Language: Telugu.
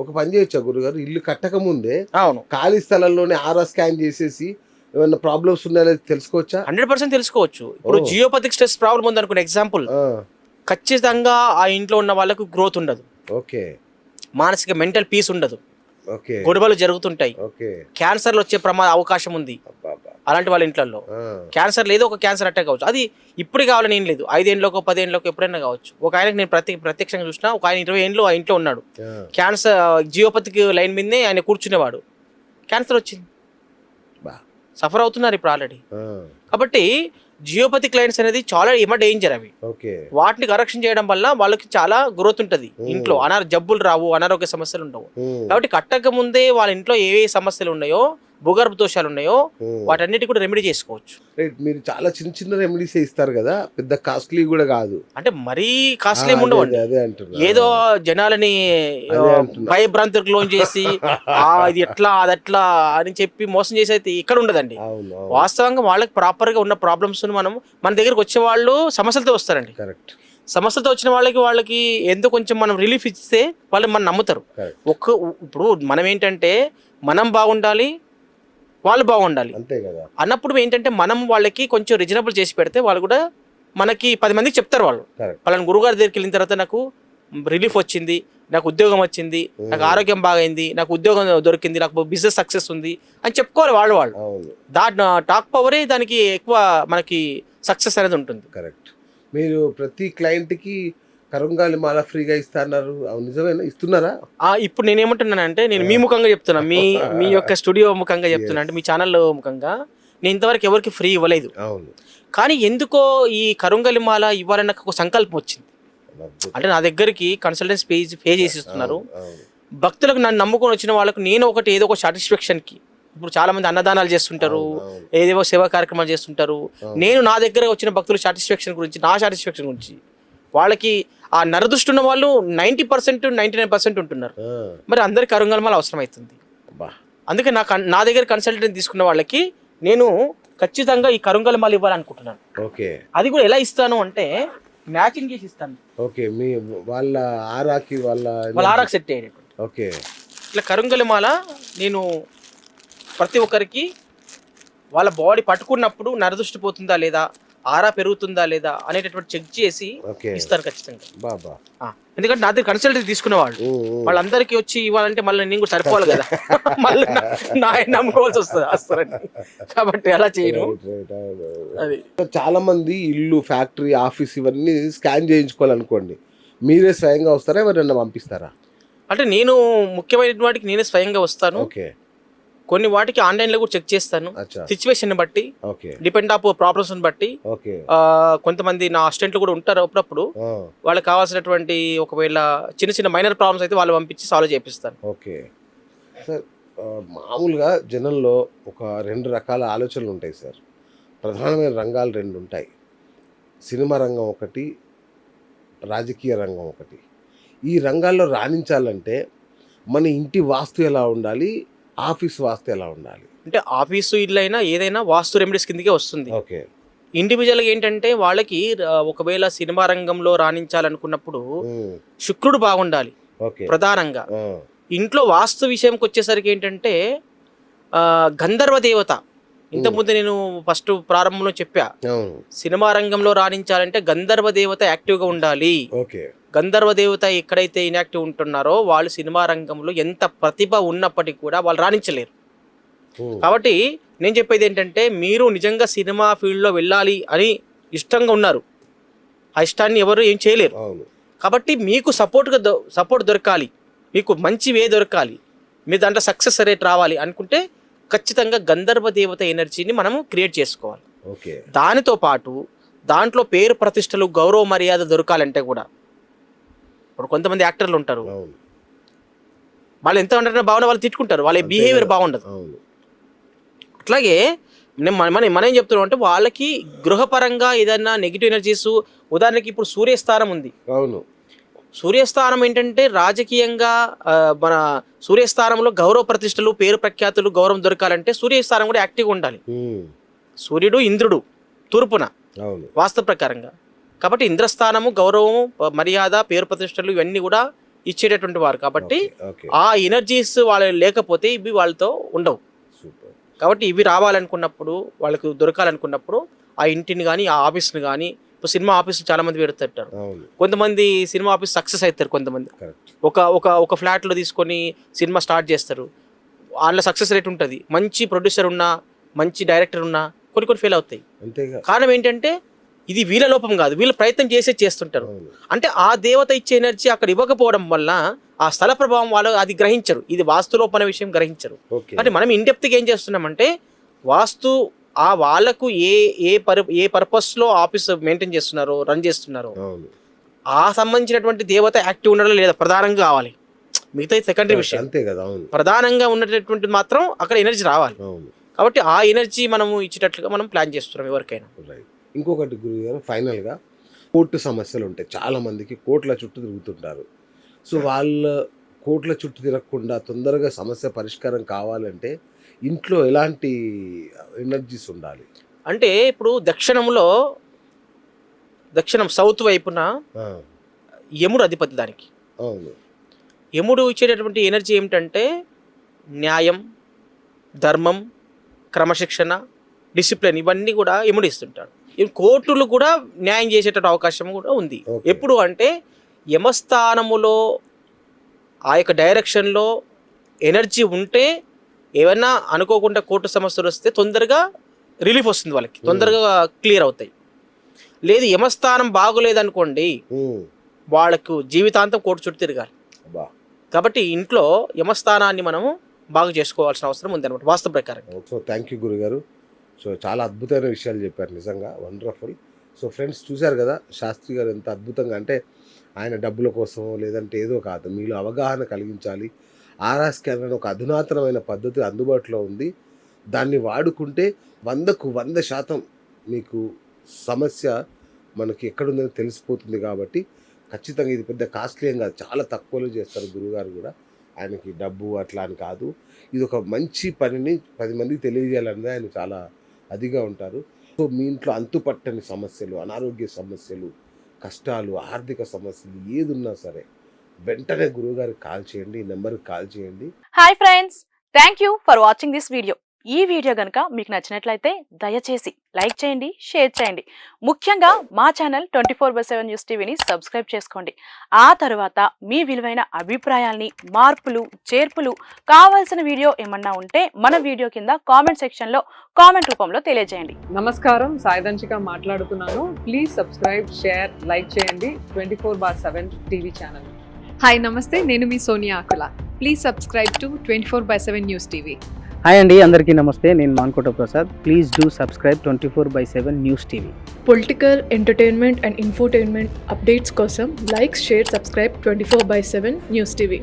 ఒక పని చేయొచ్చా గురుగారు? ఇల్లు కట్టక ముందే అవును. ఖాళీ స్థలంలోనే ఆరా స్కాన్ చేసేసి ఏమన్నా ప్రాబ్లమ్స్ ఉన్నాయో తెలుసుకోవచ్చా? 100% తెలుసుకోవచ్చు. ఇప్పుడు ఓహ్! జియోపతిక్ స్ట్రెస్ ప్రాబ్లమ్ ఉందనుకోండి ఎగ్జాంపుల్. ఆ! ఖచ్చితంగా ఆ ఇంట్లో ఉన్న వాళ్ళకు గ్రోత్ ఉండదు. ఓకే. మానసిక మెంటల్ పీస్ ఉండదు. ఓకే. గొడవలు జరుగుతుంటాయి. ఓకే. క్యాన్సర్‌లు వచ్చే అవకాశం ఉంది. అబ్బబ్బా! అలాంటి వాళ్ళ ఇంట్లల్లో. ఆ! క్యాన్సర్ లేదు, ఒక క్యాన్సర్ అటాక్ కావచ్చు. అది ఇప్పుడు కావాలని ఏం లేదు. 5 ఏండ్లకో, 10 ఏండ్లకో ఎప్పుడైనా కావచ్చు. ఒక ఆయనకి నేను ప్రత్యక్షంగా చూసినా. ఒక ఆయన 20 ఏండ్లు ఆ ఇంట్లో ఉన్నాడు. ఆ! క్యాన్సర్ జియోపతిక్ లైన్ మీదనే ఆయన కూర్చునేవాడు. క్యాన్సర్ వచ్చింది. బా! సఫర్ అవుతున్నారు ఇప్పుడు ఆల్రెడీ. ఆ! కాబట్టి జియోపతిక్ లైన్స్ అనేది చాలా డేంజర్ అవి. ఓకే. వాటిని కరెక్షన్ చేయడం వల్ల వాళ్ళకి చాలా గ్రోత్ ఉంటుంది. ఇంట్లో జబ్బులు రావు, అనారోగ్య సమస్యలు ఉండవు. హ్మ్. కాబట్టి కట్టక ముందే వాళ్ళ ఇంట్లో ఏ సమస్యలు ఉన్నాయో, భూగర్భ దోషాలు ఉన్నాయో వాటన్నిటి కూడా రెమెడీ చేసుకోవచ్చు. రైట్. మీరు చాలా చిన్న చిన్న రెమెడీస్ ఇస్తారు కదా, పెద్ద కాస్ట్లీ కూడా కాదు. అంటే మరీ కాస్ట్లీ ఏమి ఉండవండి. అదే అంటున్నా. ఏదో జనాలని అదే అంటున్నా. భయభ్రాంతులకు లోన్ చేసి ఇది ఎట్లా అదట్లా అని చెప్పి మోసం చేసి అయితే ఇక్కడ ఉండదండి. అవును. అవును. వాస్తవంగా వాళ్ళకి ప్రాపర్ గా ఉన్న ప్రాబ్లమ్స్ మన దగ్గరకు వచ్చే వాళ్ళు సమస్యలతో వస్తారండి. కరెక్ట్. సమస్యలతో వచ్చిన వాళ్ళకి ఎంతో కొంచెం మనం రిలీఫ్ ఇస్తే వాళ్ళు మనం నమ్ముతారు. కరెక్ట్. ఇప్పుడు మనం ఏంటంటే మనం బాగుండాలి, వాళ్ళు బాగుండాలి అంతే కదా. అన్నప్పుడు ఏంటంటే మనం వాళ్ళకి కొంచెం రీజనబుల్ చేసి పెడితే వాళ్ళు కూడా మనకి 10 మందికి చెప్తారు. కరెక్ట్. వాళ్ళని గురుగారి దగ్గరికి వెళ్ళిన తర్వాత నాకు రిలీఫ్ వచ్చింది, నాకు ఉద్యోగం వచ్చింది, నాకు ఆరోగ్యం బాగైంది, నాకు ఉద్యోగం దొరికింది, నాకు బిజినెస్ సక్సెస్ ఉంది అని చెప్పుకోవాలి వాళ్ళు. అవును. టాక్ పవరే దానికి ఎక్కువ మనకి సక్సెస్ అనేది ఉంటుంది. కరెక్ట్. మీరు ప్రతి క్లయింట్కి కరుంగాలి మాల ఫ్రీగా ఇస్తున్నారు, నిజమేనా? ఇస్తున్నారా? ఇప్పుడు నేనేమంటున్నానంటే నేను మీ ముఖంగా చెప్తున్నా, మీ యొక్క స్టూడియో ముఖంగా చెప్తున్నా, అంటే మీ ఛానల్ ముఖంగా నేను ఇంతవరకు ఎవరికి ఫ్రీ ఇవ్వలేదు. అవును. కానీ ఎందుకో ఈ కరుంగలి మాల ఇవ్వాలని నాకు ఒక సంకల్పం వచ్చింది. అంటే నా దగ్గరికి కన్సల్టెన్సీ పే చేసి ఇస్తున్నారు. భక్తులకు నన్ను నమ్ముకొని వచ్చిన వాళ్ళకు నేను ఏదో ఒక సాటిస్ఫాక్షన్కి, ఇప్పుడు చాలా మంది అన్నదానాలు చేస్తుంటారు, ఏదేవో సేవా కార్యక్రమాలు చేస్తుంటారు. నేను నా దగ్గర వచ్చిన భక్తుల సాటిస్ఫాక్షన్ గురించి, నా సాటిస్ఫాక్షన్ గురించి, వాళ్ళకి ఆ నరదృష్టి ఉన్న వాళ్ళు 90%, 99% ఉంటున్నారు. మరి అందరికి కరుంగలిమాల అవసరం అవుతుంది. అందుకే నా దగ్గర కన్సల్టెంట్ తీసుకున్న వాళ్ళకి నేను ఖచ్చితంగా ఈ కరుంగలిమాల ఇవ్వాలనుకుంటున్నాను. ఓకే. అది కూడా ఎలా ఇస్తాను అంటే మ్యాచింగ్ చేసి ఇస్తాను. ఓకే. మీ వాళ్ళ ఆరాకి వాళ్ళ ఆరాకి సెట్ అయ్యేటట్టు. ఓకే. ఇట్లా కరుంగలిమాల నేను ప్రతి ఒక్కరికి వాళ్ళ బాడీ పట్టుకున్నప్పుడు నరదృష్టి పోతుందా లేదా, ఆరా పెరుగుతుందా లేదా అనేటటువంటి చెక్ చేసి ఇస్తారు ఖచ్చితంగా. ఎందుకంటే నా దగ్గర కన్సల్టెన్సీ తీసుకునే వాళ్ళందరికీ వచ్చి ఇవ్వాలంటే మళ్ళీ నేను కూడా సరిపోవాలి కదా, మళ్ళీ నా నమ్ముకోవాల్సి వస్తారండి. కాబట్టి అలా చేయను. అది చాలా మంది ఇల్లు, ఫ్యాక్టరీ, ఆఫీస్ ఇవన్నీ స్కాన్ చేయించుకోవాలనుకోండి, మీరే స్వయంగా వస్తారా, ఎవరైనా పంపిస్తారా? అంటే నేను ముఖ్యమైన వాటికి నేనే స్వయంగా వస్తాను. ఓకే. కొన్ని వాటికి ఆన్లైన్ లో కూడా చెక్ చేస్తాను, సిచ్యువేషన్ బట్టి, డిపెండ్ ఆఫ్ ప్రాబ్లమ్స్ బట్టి. కొంతమంది నా అసిస్టెంట్లు కూడా ఉంటారు, అప్పుడప్పుడు వాళ్ళకి కావాల్సినటువంటి ఒకవేళ చిన్న చిన్న మైనర్ ప్రాబ్లమ్స్ అయితే వాళ్ళు పంపించి సాల్వ్ చేపిస్తాను. Okay sir. మామూలుగా జనంలో ఒక 2 రకాల ఆలోచనలు ఉంటాయి సార్. ప్రధానమైన రంగాలు 2 ఉంటాయి. సినిమా రంగం ఒకటి, రాజకీయ రంగం ఒకటి. ఈ రంగాల్లో రాణించాలంటే మన ఇంటి వాస్తు ఎలా ఉండాలి, ఆఫీస్ వాస్తు ఎలా ఉండాలి? అంటే ఆఫీసు ఇల్లు అయినా ఏదైనా వాస్తు రెమెడీస్ కిందకే వస్తుంది. ఓకే. ఇండివిజువల్గా ఏంటంటే వాళ్ళకి ఒకవేళ సినిమా రంగంలో రాణించాలనుకున్నప్పుడు శుక్రుడు బాగుండాలి ప్రధానంగా. ఇంట్లో వాస్తు విషయంకి వచ్చేసరికి ఏంటంటే గంధర్వ దేవత, ఇంతకుముందు నేను ఫస్ట్ ప్రారంభంలో చెప్పా, సినిమా రంగంలో రాణించాలంటే గంధర్వ దేవత యాక్టివ్గా ఉండాలి. గంధర్వ దేవత ఎక్కడైతే ఇన్యాక్టివ్ ఉంటున్నారో వాళ్ళు సినిమా రంగంలో ఎంత ప్రతిభ ఉన్నప్పటికీ కూడా వాళ్ళు రాణించలేరు. కాబట్టి నేను చెప్పేది ఏంటంటే మీరు నిజంగా సినిమా ఫీల్డ్లో వెళ్ళాలి అని ఇష్టంగా ఉన్నారు, ఆ ఇష్టాన్ని ఎవరు ఏం చేయలేరు. కాబట్టి మీకు సపోర్ట్ దొరకాలి, మీకు మంచి వే దొరకాలి, మీరు దాంట్లో సక్సెస్ రేట్ రావాలి అనుకుంటే ఖచ్చితంగా గంధర్వ దేవత ఎనర్జీని మనము క్రియేట్ చేసుకోవాలి. దానితో పాటు దాంట్లో పేరు ప్రతిష్టలు, గౌరవ మర్యాద దొరకాలంటే కూడా, ఇప్పుడు కొంతమంది యాక్టర్లు ఉంటారు, వాళ్ళు ఎంత ఉంటారో బాగున్నా వాళ్ళు తిట్టుకుంటారు, వాళ్ళ బిహేవియర్ బాగుండదు. అట్లాగే మనం ఏం చెప్తున్నాం అంటే వాళ్ళకి గృహపరంగా ఏదైనా నెగిటివ్ ఎనర్జీస్, ఉదాహరణకి ఇప్పుడు సూర్యస్థానం ఉంది. సూర్యస్థానం ఏంటంటే రాజకీయంగా మన సూర్యస్థానంలో గౌరవ ప్రతిష్టలు, పేరు ప్రఖ్యాతులు, గౌరవం దొరకాలంటే సూర్యస్థానం కూడా యాక్టివ్గా ఉండాలి. సూర్యుడు ఇంద్రుడు తూర్పున వాస్తు ప్రకారంగా. కాబట్టి ఇంద్రస్థానము, గౌరవము, మర్యాద, పేరు ప్రతిష్టలు ఇవన్నీ కూడా ఇచ్చేటటువంటి వారు కాబట్టి ఓకే ఆ ఎనర్జీస్ వాళ్ళు లేకపోతే ఇవి వాళ్ళతో ఉండవు. సూపర్. కాబట్టి ఇవి రావాలనుకున్నప్పుడు వాళ్ళకు దొరకాలనుకున్నప్పుడు ఆ ఇంటిని కానీ ఆ ఆఫీస్ని కానీ ఇప్పుడు సినిమా ఆఫీసులు చాలా మంది పెడుతుంటారు. అవును కొంతమంది సినిమా ఆఫీస్ సక్సెస్ అవుతారు. కొంతమంది కరెక్ట్. ఒక ఫ్లాట్లో తీసుకొని సినిమా స్టార్ట్ చేస్తారు. వాళ్ళ సక్సెస్ రేట్ ఉంటుంది. మంచి ప్రొడ్యూసర్ ఉన్నా మంచి డైరెక్టర్ ఉన్నా కొన్ని ఫెయిల్ అవుతాయి. అంతేగా. కారణం ఏంటంటే ఇది వీళ్ళ లోపం కాదు, వీళ్ళు ప్రయత్నం చేస్తుంటారు. అవును అంటే ఆ దేవత ఇచ్చే ఎనర్జీ అక్కడ ఇవ్వకపోవడం వల్ల ఆ స్థల ప్రభావం వాళ్ళు అది గ్రహించరు. ఇది వాస్తు లోపం అనే విషయం గ్రహించరు. ఓకే. అంటే మనం ఇండెప్త్గా ఏం చేస్తున్నామంటే వాస్తు ఆ వాళ్ళకు ఏ పర్పస్లో ఆఫీస్ మెయింటైన్ చేస్తున్నారో రన్ చేస్తున్నారో అవును ఆ సంబంధించినటువంటి దేవత యాక్టివ్ ఉండడం లేదా ప్రధానంగా కావాలి. మిగతా సెకండరీ విషయం. అంతే కదా. అవును ప్రధానంగా ఉన్నటువంటి మాత్రం అక్కడ ఎనర్జీ రావాలి. అవును కాబట్టి ఆ ఎనర్జీ మనము ఇచ్చేటట్లుగా మనం ప్లాన్ చేస్తున్నాం ఎవరికైనా. రైట్. ఇంకొకటి గురువు గారు, ఫైనల్గా కోర్టు సమస్యలు ఉంటాయి. చాలా మందికి కోర్టుల చుట్టూ తిరుగుతుంటారు. సో వాళ్ళ కోర్టుల చుట్టూ తిరగకుండా తొందరగా సమస్య పరిష్కారం కావాలంటే ఇంట్లో ఎలాంటి ఎనర్జీస్ ఉండాలి? అంటే ఇప్పుడు దక్షిణం సౌత్ వైపున ఆ, యముడు అధిపతి. దానికి అవును యముడు ఇచ్చేటటువంటి ఎనర్జీ ఏమిటంటే న్యాయం, ధర్మం, క్రమశిక్షణ, డిసిప్లిన్ ఇవన్నీ కూడా యముడు ఇస్తుంటాడు. ఈ కోర్టులు కూడా న్యాయం చేసేటటువంటి అవకాశం కూడా ఉంది. Okay. ఎప్పుడు అంటే యమస్థానములో ఆ యొక్క డైరెక్షన్లో ఎనర్జీ ఉంటే ఏమైనా అనుకోకుండా కోర్టు సమస్యలు వస్తే తొందరగా రిలీఫ్ వస్తుంది, వాళ్ళకి తొందరగా క్లియర్ అవుతాయి. లేదు యమస్థానం బాగోలేదనుకోండి ఉమ్, వాళ్ళకు జీవితాంతం కోర్టు చుట్టూ తిరగాలి. అబ్బా. కాబట్టి ఇంట్లో యమస్థానాన్ని మనము బాగు చేసుకోవాల్సిన అవసరం ఉంది అనమాట వాస్తు ప్రకారం. సో థ్యాంక్ యూ గురుగారు. సో చాలా అద్భుతమైన విషయాలు చెప్పారు, నిజంగా వండర్ఫుల్. సో ఫ్రెండ్స్ చూశారు కదా శాస్త్రి గారు ఎంత అద్భుతంగా, అంటే ఆయన డబ్బుల కోసం లేదంటే ఏదో కాదు, మీలో అవగాహన కలిగించాలి. ఆరా స్కాన్ అనే ఒక అధునాతనమైన పద్ధతి అందుబాటులో ఉంది. దాన్ని వాడుకుంటే 100% మీకు సమస్య మనకి ఎక్కడుందని తెలిసిపోతుంది. కాబట్టి ఖచ్చితంగా ఇది పెద్ద కాస్ట్లీ ఏం కాదు, చాలా తక్కువలో చేస్తారు గురువుగారు కూడా. ఆయనకి డబ్బు అట్లా అని కాదు, ఇది ఒక మంచి పనిని 10 మందికి తెలియజేయాలన్నది ఆయన చాలా అదిగా ఉంటారు. సో మీ ఇంట్లో అంతుపట్టని సమస్యలు, అనారోగ్య సమస్యలు, కష్టాలు, ఆర్థిక సమస్యలు ఏది ఉన్నా సరే వెంటనే గురువుగారికి కాల్ చేయండి, ఈ నెంబర్కి కాల్ చేయండి. Hi friends, thank you for watching this video. ఈ వీడియో గనుక మీకు నచ్చినట్లయితే దయచేసి లైక్ చేయండి, షేర్ చేయండి. ముఖ్యంగా మా ఛానల్ 24/7 న్యూస్ టీవీని సబ్స్క్రైబ్ చేసుకోండి. ఆ తర్వాత మీ విలువైన అభిప్రాయాల్ని, మార్పులు, చేర్పులు, కావాల్సిన వీడియో ఏమన్నా ఉంటే మన వీడియో కింద కామెంట్ సెక్షన్లో కామెంట్ రూపంలో తెలియజేయండి. నమస్కారం, సాయిదంచిక మాట్లాడుతున్నాను. ప్లీజ్ సబ్స్క్రైబ్, షేర్, లైక్ చేయండి 24/7 టీవీ ఛానల్. హాయ్ నమస్తే, నేను మీ Sonia Akula. Please subscribe to 24/7 news TV. Hi అండి, అందరికీ నమస్తే. నేను Mankota Prasad. Please do subscribe 24/7 news TV. Political, entertainment and infotainment updates కోసం like, share, subscribe 24/7 news TV.